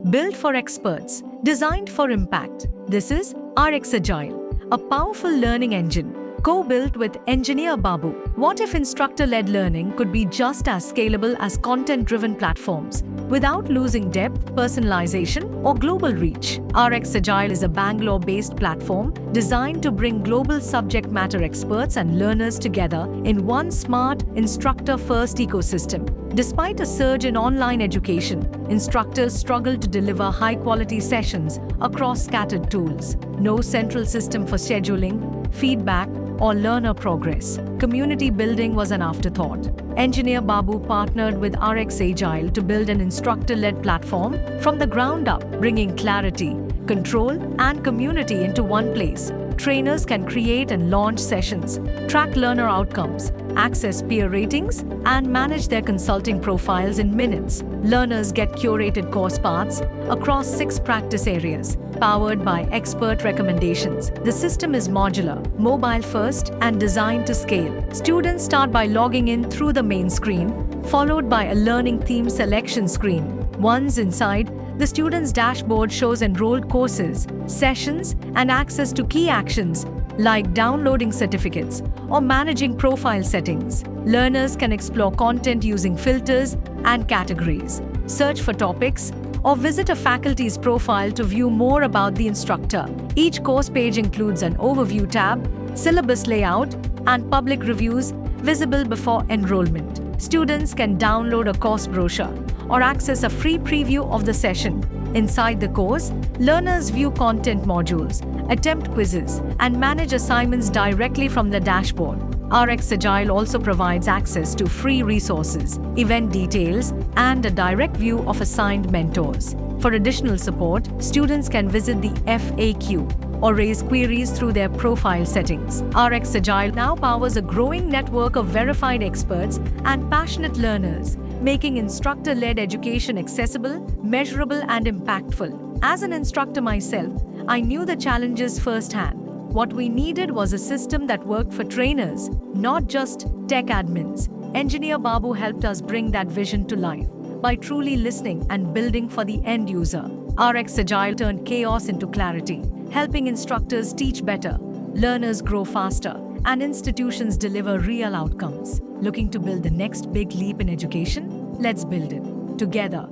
built for experts, designed for impact. This is RX Agile, a powerful learning engine co-built with Engineer Babu. What if instructor-led learning could be just as scalable as content-driven platforms without losing depth, personalization, or global reach? RX Agile is a Bangalore-based platform designed to bring global subject matter experts and learners together in one smart, instructor-first ecosystem. Despite a surge in online education, instructors struggle to deliver high-quality sessions across scattered tools. No central system for scheduling, feedback, or learner progress. Community building was an afterthought. Engineer Babu partnered with RX Agile to build an instructor-led platform from the ground up, bringing clarity, control, and community into one place. Trainers can create and launch sessions, track learner outcomes, access peer ratings, and manage their consulting profiles in minutes. Learners get curated course paths across 6 practice areas, powered by expert recommendations. The system is modular, mobile-first, and designed to scale. Students start by logging in through the main screen, followed by a learning theme selection screen. Once inside, the student's dashboard shows enrolled courses, sessions, and access to key actions like downloading certificates or managing profile settings. Learners can explore content using filters and categories, search for topics, or visit a faculty's profile to view more about the instructor. Each course page includes an overview tab, syllabus layout, and public reviews visible before enrollment. Students can download a course brochure or access a free preview of the session. Inside the course, learners view content modules, attempt quizzes, and manage assignments directly from the dashboard. RX Agile also provides access to free resources, event details, and a direct view of assigned mentors. For additional support, students can visit the FAQ or raise queries through their profile settings. RX Agile now powers a growing network of verified experts and passionate learners, making instructor-led education accessible, measurable, and impactful. As an instructor myself, I knew the challenges firsthand. What we needed was a system that worked for trainers, not just tech admins. Engineer Babu helped us bring that vision to life by truly listening and building for the end user. RX Agile turned chaos into clarity, helping instructors teach better, learners grow faster, and institutions deliver real outcomes. Looking to build the next big leap in education? Let's build it together.